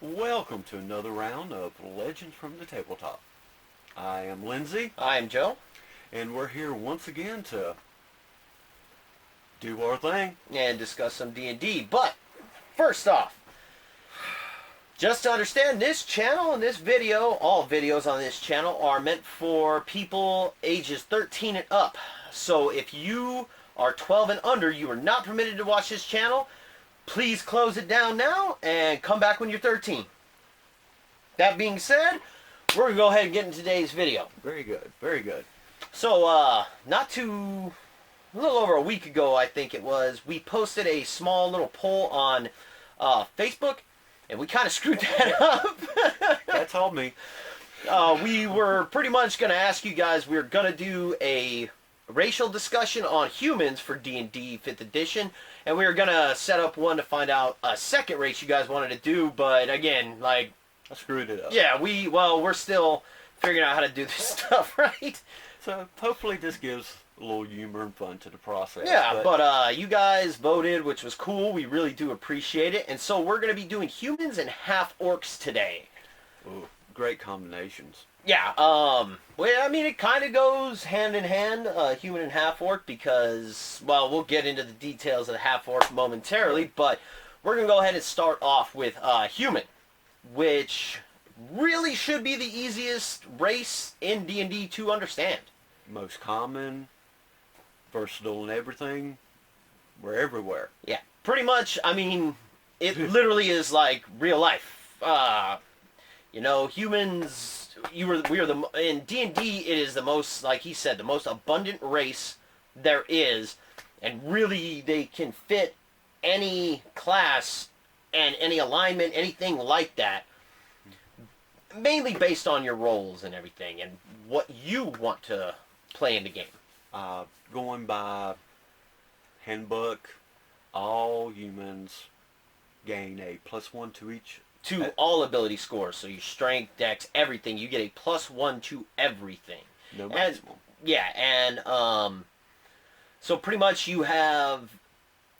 Welcome to another round of Legends from the Tabletop. I am Lindsay, I am Joe. and we're here once again to do our thing. And discuss some D&D. But, first off, just to understand, this channel and this video, all videos on this channel are meant for people ages 13 and up. So if you are 12 and under, you are not permitted to watch this channel. Please close it down now and come back when you're 13. That being said, we're going to go ahead and get into today's video. Very good, very good. So, a little over a week ago, I think it was, we posted a small little poll on Facebook, and we kind of screwed that up. That's all me. We were pretty much going to ask you guys, we were going to do a racial discussion on humans for D&D 5th edition, and we were going to set up one to find out a second race you guys wanted to do, but again, like... I screwed it up. Yeah, we're still figuring out how to do this stuff, right? So hopefully this gives a little humor and fun to the process. Yeah, but you guys voted, which was cool. We really do appreciate it. And so we're going to be doing humans and half-orcs today. Ooh, great combinations. Yeah, well, I mean, it kind of goes hand in hand, human and half-orc, because, well, we'll get into the details of the half-orc momentarily, but we're going to go ahead and start off with human, which really should be the easiest race in D&D to understand. Most common, versatile and everything. We're everywhere. Yeah, pretty much. I mean, it literally is like real life. Humans. We are the in D&D. It is the most, like he said, the most abundant race there is, and really they can fit any class and any alignment, anything like that. Mainly based on your roles and everything, and what you want to play in the game. Going by handbook, all humans gain a +1 to each. To all ability scores, so your strength, dex, everything, you get a +1 to everything. No maximum. So pretty much you have,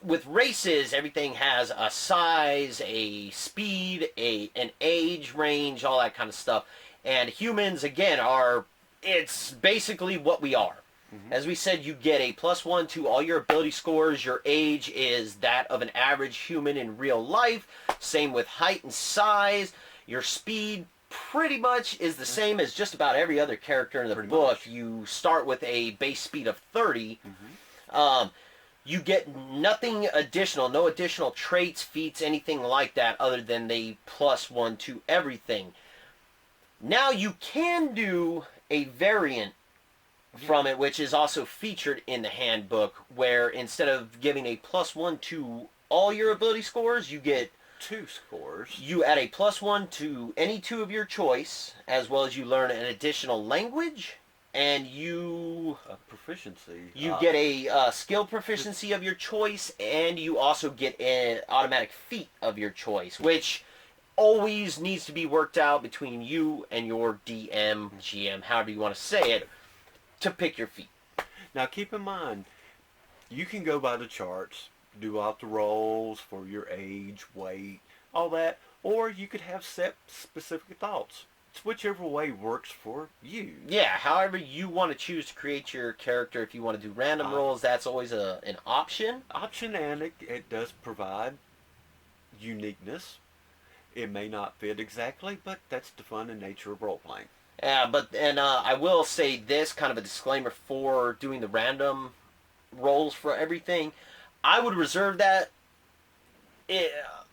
with races, everything has a size, a speed, an age range, all that kind of stuff. And humans, again, it's basically what we are. Mm-hmm. As we said, you get a +1 to all your ability scores. Your age is that of an average human in real life. Same with height and size. Your speed pretty much is the same as just about every other character in the book. You start with a base speed of 30. Mm-hmm. You get nothing additional, no additional traits, feats, anything like that other than the +1 to everything. Now you can do a variant from it, which is also featured in the handbook, where instead of giving a +1 to all your ability scores, you get 2 scores. You add a +1 to any 2 of your choice, as well as you learn an additional language, and proficiency. You get a skill proficiency of your choice, and you also get an automatic feat of your choice, which always needs to be worked out between you and your DM, GM, however you want to say it, to pick your feat. Now keep in mind, you can go by the charts, do out the rolls for your age, weight, all that, or you could have set specific thoughts. It's whichever way works for you. Yeah, however you want to choose to create your character. If you want to do random rolls, that's always an option. And it does provide uniqueness. It may not fit exactly, but that's the fun and nature of role-playing. Yeah, I will say this, kind of a disclaimer for doing the random rolls for everything. I would reserve that.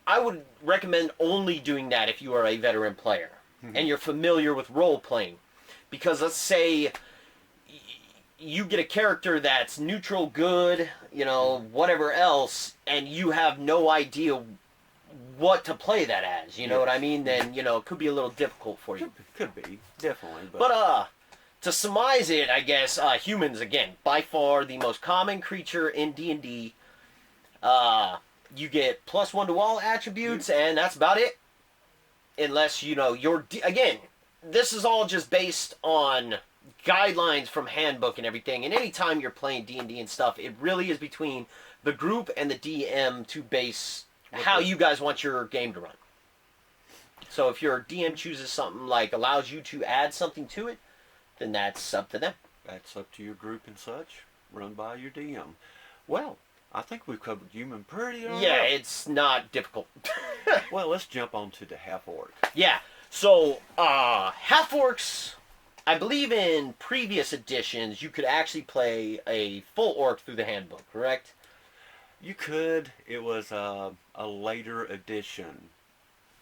I would recommend only doing that if you are a veteran player. Mm-hmm. And you're familiar with role-playing. Because let's say you get a character that's neutral, good, whatever else, and you have no idea what to play that as, you know what I mean? Then, it could be a little difficult for you. Could be, definitely. But to surmise it, I guess, humans, again, by far the most common creature in D&D. You get +1 to all attributes, and that's about it. Unless, again, this is all just based on guidelines from handbook and everything. And anytime you're playing D&D and stuff, it really is between the group and the DM to base how you guys want your game to run. So if your DM chooses something like allows you to add something to it, then that's up to them. That's up to your group and such, run by your DM. Well, I think we've covered human pretty darn Yeah, well. it's not difficult. Well, let's jump on to the half-orc. Yeah. So, Half-Orcs, I believe in previous editions, you could actually play a full orc through the handbook, correct? You could. It was a later addition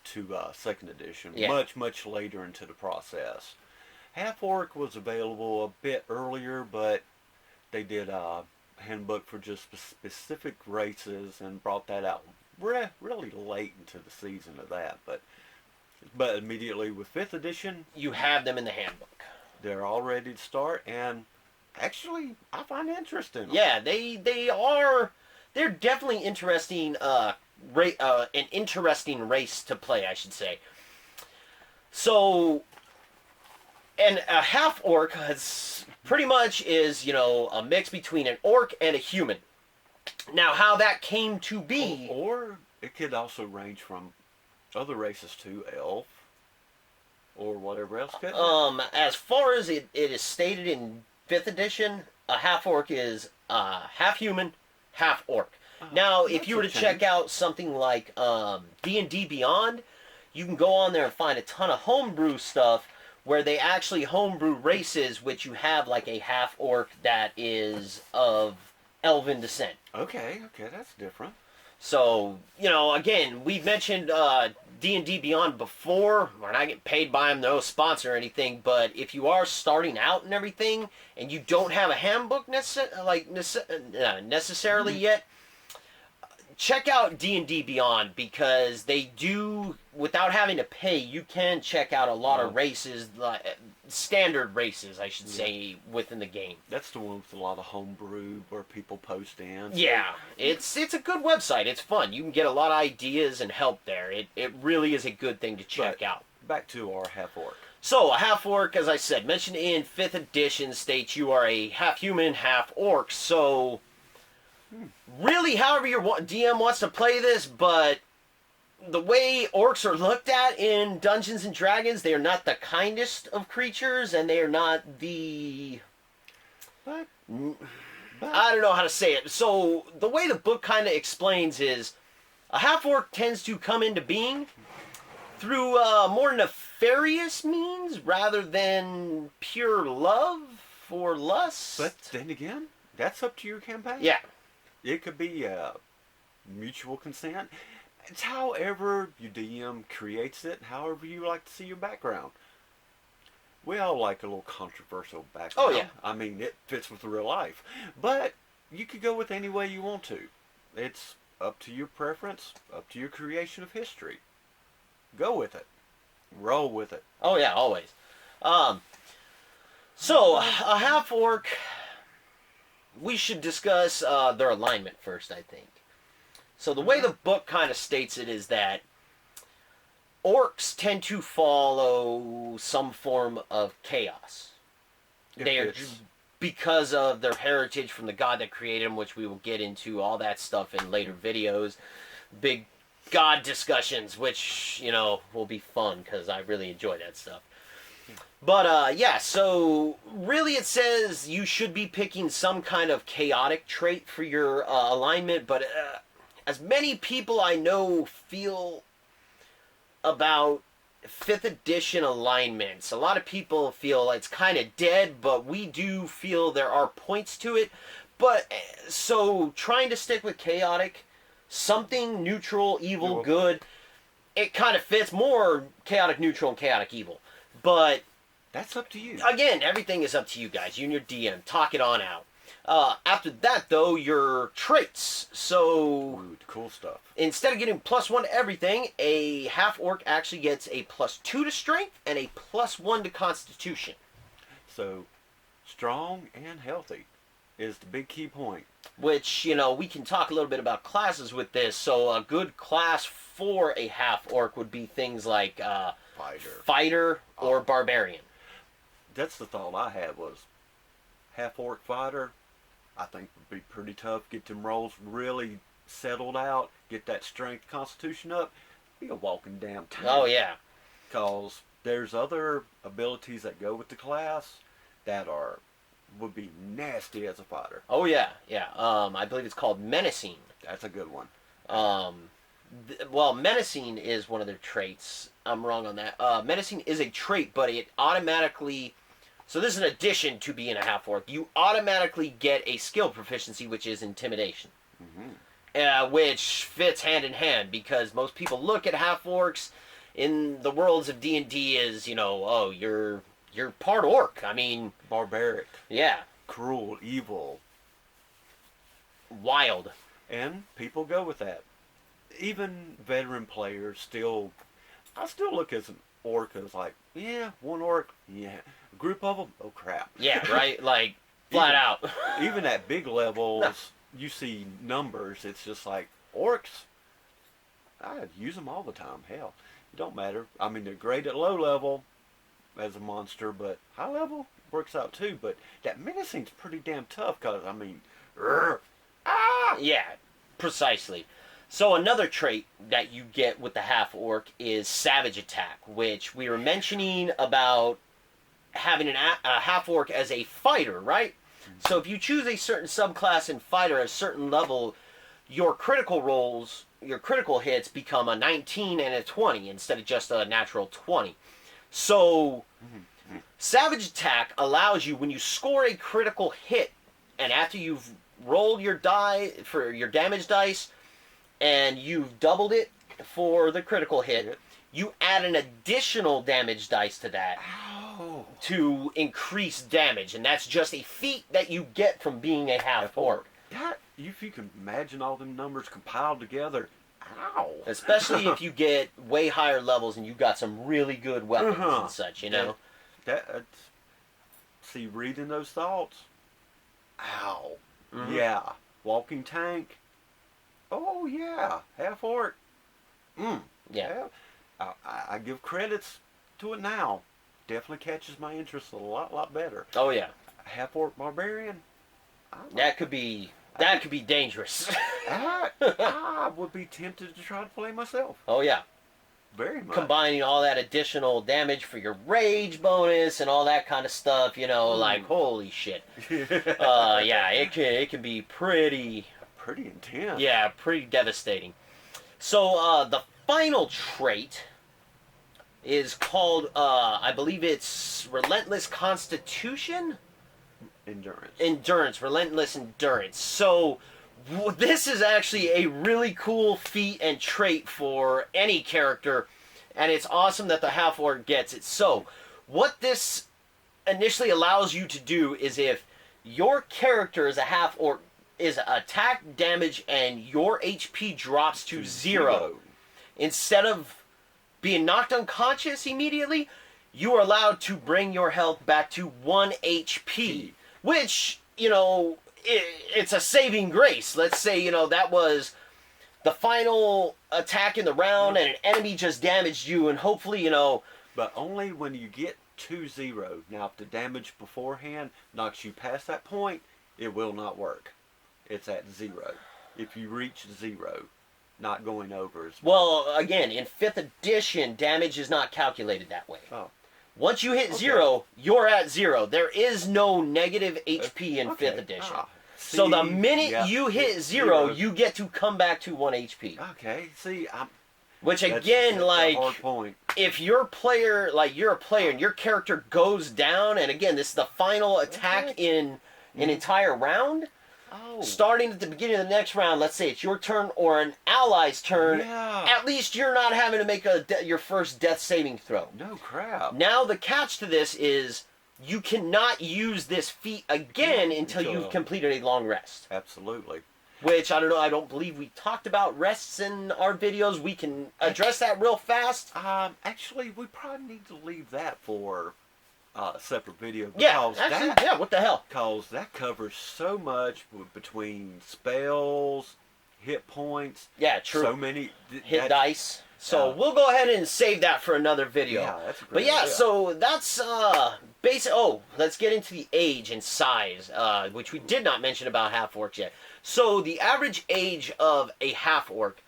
to second edition. Yeah. Much later into the process. Half-orc was available a bit earlier, but they did a handbook for just specific races and brought that out really late into the season of that. But immediately with 5th edition, You have them in the handbook. they're all ready to start, and actually, I find interest in them. Yeah, they're definitely interesting, an interesting race to play, I should say. So, and a half-orc pretty much is, a mix between an orc and a human. Now, how that came to be... Or it could also range from other races too, elf, or whatever else could. As far as it is stated in 5th edition, a half-orc is half human, half orc. Now, if you were to check out something like D&D Beyond, you can go on there and find a ton of homebrew stuff where they actually homebrew races, which you have like a half-orc that is of elven descent. Okay, that's different. So, again, we've mentioned D&D Beyond before. We're not getting paid by them, no sponsor or anything, but if you are starting out and everything, and you don't have a handbook necessarily yet, check out D&D Beyond, because they do, without having to pay, you can check out a lot of races, standard races, I should say, within the game. That's the one with a lot of homebrew where people post in. So Yeah, it's a good website. It's fun. You can get a lot of ideas and help there. It really is a good thing to check out. Back to our half-orc. So, a half-orc, as I said, mentioned in 5th edition, states you are a half-human, half-orc. So, really, however your DM wants to play this, but the way orcs are looked at in Dungeons and Dragons, they are not the kindest of creatures, and they are not the... But I don't know how to say it. So, the way the book kind of explains is, a half-orc tends to come into being through more nefarious means rather than pure love or lust. But then again, that's up to your campaign. Yeah. It could be mutual consent. It's however your DM creates it, however you like to see your background. We all like a little controversial background. Oh, yeah. I mean, it fits with real life. But you could go with any way you want to. It's up to your preference, up to your creation of history. Go with it. Roll with it. Oh, yeah, always. So, a half-orc, we should discuss their alignment first, I think. So the way the book kind of states it is that orcs tend to follow some form of chaos. They are because of their heritage from the god that created them, which we will get into all that stuff in later videos. Big god discussions, which, will be fun because I really enjoy that stuff. But, yeah, so really it says you should be picking some kind of chaotic trait for your alignment, but as many people I know feel about 5th edition alignments, a lot of people feel it's kind of dead, but we do feel there are points to it. But, so, trying to stick with chaotic, something neutral, evil, good, it kind of fits more chaotic neutral and chaotic evil. But that's up to you. Again, everything is up to you guys. You and your DM. Talk it on out. After that, though, your traits. So, Ooh, cool stuff. Instead of getting +1 to everything, a half-orc actually gets a +2 to strength and a +1 to constitution. So, strong and healthy is the big key point. Which, we can talk a little bit about classes with this. So, a good class for a half-orc would be things like fighter or barbarian. That's the thought I had was half-orc fighter, I think would be pretty tough. Get them rolls really settled out. Get that strength constitution up. Be a walking damn tank. Oh, yeah. Because there's other abilities that go with the class that would be nasty as a fighter. Oh yeah, yeah. I believe it's called menacing. That's a good one. Well, menacing is one of their traits. I'm wrong on that. Menacing is a trait, but it automatically. So this is an addition to being a half-orc. You automatically get a skill proficiency, which is intimidation. Which fits hand in hand, because most people look at half-orcs in the worlds of D&D as, oh, you're part orc. I mean... Barbaric. Yeah. Cruel, evil. Wild. And people go with that. Even veteran players I still look at an orc as like, yeah, one orc, yeah. A group of them, oh crap. Yeah, right? Like, flat out. Even at big levels, you see numbers, it's just like, orcs, I'd use them all the time. Hell, it don't matter. I mean, they're great at low level as a monster, but high level works out too. But that menacing's pretty damn tough, because, I mean, Yeah, precisely. So another trait that you get with the half-orc is Savage Attack, which we were mentioning about having a half-orc as a fighter, right? So if you choose a certain subclass in fighter at a certain level, your critical rolls, your critical hits become a 19 and a 20 instead of just a natural 20. So Savage Attack allows you, when you score a critical hit, and after you've rolled your die for your damage dice, and you've doubled it for the critical hit, you add an additional damage dice to that to increase damage. And that's just a feat that you get from being a half-orc. That, if you can imagine all them numbers compiled together, ow! Especially if you get way higher levels and you've got some really good weapons and such, See, reading those thoughts, ow. Yeah. Walking tank, oh yeah, half-orc. Yeah. I give credits to it now. Definitely catches my interest a lot better. Oh yeah. Half-orc barbarian. That could be dangerous. I would be tempted to try to play myself. Oh yeah. Very much. Combining all that additional damage for your rage bonus and all that kind of stuff, like holy shit. Yeah, it can be pretty intense. Yeah, pretty devastating. So the final trait is called I believe it's Relentless Constitution? Endurance, relentless endurance. So this is actually a really cool feat and trait for any character, and it's awesome that the half-orc gets it. So what this initially allows you to do is, if your character as a half-orc is attack, damage, and your HP drops to 0, instead of being knocked unconscious immediately, you are allowed to bring your health back to 1 HP, which, it's a saving grace. Let's say, that was the final attack in the round and an enemy just damaged you, and hopefully, But only when you get to 0. Now, if the damage beforehand knocks you past that point, it will not work. It's at 0. If you reach 0, not going over as well. Well, again, in 5th edition, damage is not calculated that way. Oh. Once you hit 0, you're at 0. There is no negative HP in 5th edition. So the minute you hit 0, you get to come back to 1 HP. Okay, see, which again, that's like, a hard point. If you're a player and your character goes down, and again, this is the final attack in an entire round, starting at the beginning of the next round, let's say it's your turn or an ally's turn, at least you're not having to make your first death saving throw. No crap. Now the catch to this is you cannot use this feat again until you've completed a long rest. Absolutely. Which, I don't know, I don't believe we talked about rests in our videos. We can address that real fast. Actually, we probably need to leave that for a separate video. Yeah, actually, what the hell? Because that covers so much between spells, hit points. Yeah, true. So many. Hit dice. So we'll go ahead and save that for another video. Yeah, that's a great idea. So that's basic. Oh, let's get into the age and size, which we did not mention about half-orcs yet. So the average age of a half-orc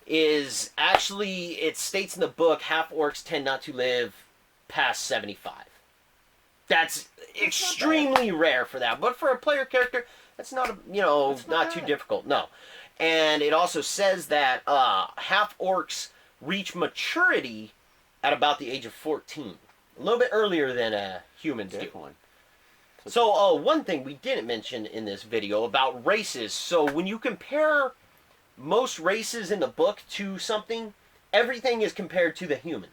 is actually, it states in the book, half-orcs tend not to live past 75. That's extremely rare for that. But for a player character, that's not, not too difficult. No. And it also says that half-orcs reach maturity at about the age of 14. A little bit earlier than humans do. So, one thing we didn't mention in this video about races. So, when you compare most races in the book to something, everything is compared to the human.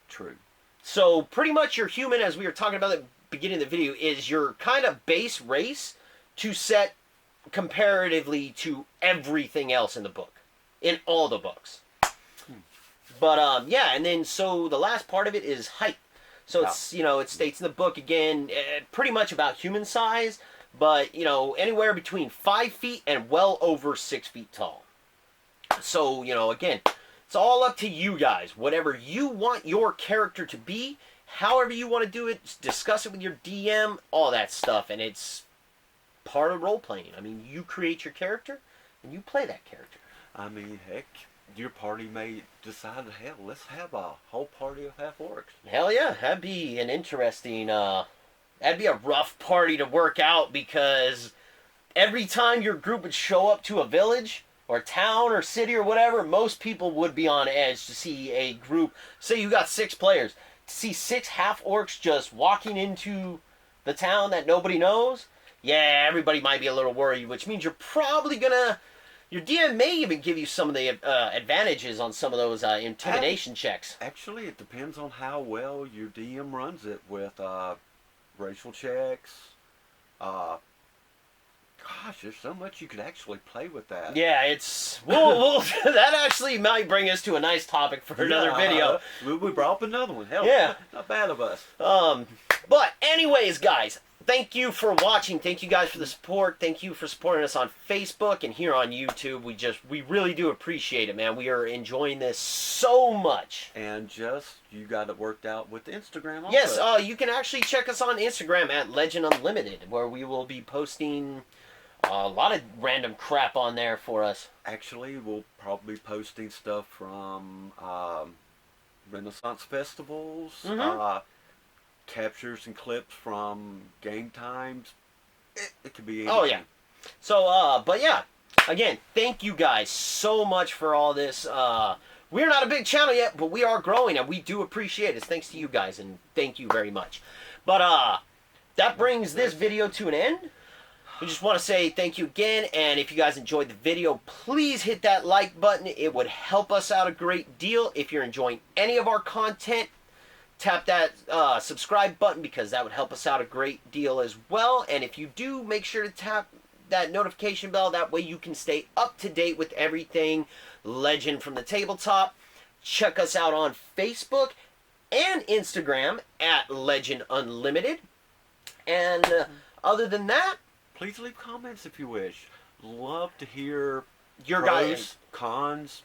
True. So, pretty much your human, as we were talking about at the beginning of the video, is your kind of base race to set comparatively to everything else in the book. In all the books. But, yeah, and then, so the last part of it is height. So, it's, it states in the book, again, pretty much about human size, but, anywhere between 5 feet and well over 6 feet tall. So, again, it's all up to you guys. Whatever you want your character to be, however you want to do it, discuss it with your DM, all that stuff, and it's part of role-playing. I mean, you create your character, and you play that character. I mean, heck, your party may decide, hell, let's have a whole party of half-orcs. Hell yeah, that'd be an interesting, that'd be a rough party to work out, because every time your group would show up to a village, or town, or city, or whatever, most people would be on edge to see a group, say you got 6 players, to see 6 half-orcs just walking into the town that nobody knows, yeah, everybody might be a little worried, which means you're probably gonna... Your DM may even give you some of the advantages on some of those intimidation checks. Actually, it depends on how well your DM runs it with racial checks. Gosh, there's so much you could actually play with that. Yeah, it's... Well, that actually might bring us to a nice topic for another video. We brought up another one. Hell, yeah. Not bad of us. But anyways, guys... Thank you for watching. Thank you guys for the support. Thank you for supporting us on Facebook and here on YouTube. We really do appreciate it, man. We are enjoying this so much. And you got it worked out with Instagram also. Yes, you can actually check us on Instagram at Lejjnd Unlimited, where we will be posting a lot of random crap on there for us. Actually, we'll probably be posting stuff from Renaissance festivals, captures and clips from game times. It could be anything. Oh, yeah. So, but yeah, again, thank you guys so much for all this. We're not a big channel yet, but we are growing, and we do appreciate it. It's thanks to you guys, and thank you very much. But, that brings this video to an end. We just want to say thank you again, and if you guys enjoyed the video, please hit that like button. It would help us out a great deal. If you're enjoying any of our content, tap that subscribe button, because that would help us out a great deal as well. And if you do, make sure to tap that notification bell. That way you can stay up to date with everything Lejjnd from the Tabletop. Check us out on Facebook and Instagram at Lejjnd Unlimited. And other than that, please leave comments if you wish. Love to hear your pros, cons.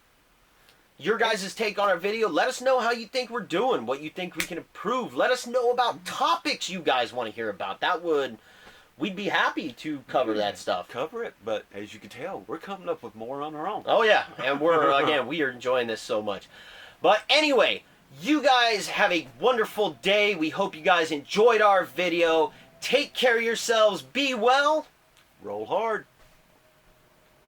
Your guys' take on our video. Let us know how you think we're doing, what you think we can improve. Let us know about topics you guys want to hear about. We'd be happy to cover that stuff. Cover it, but as you can tell, we're coming up with more on our own. Oh yeah, and we are enjoying this so much. But anyway, you guys have a wonderful day. We hope you guys enjoyed our video. Take care of yourselves. Be well. Roll hard.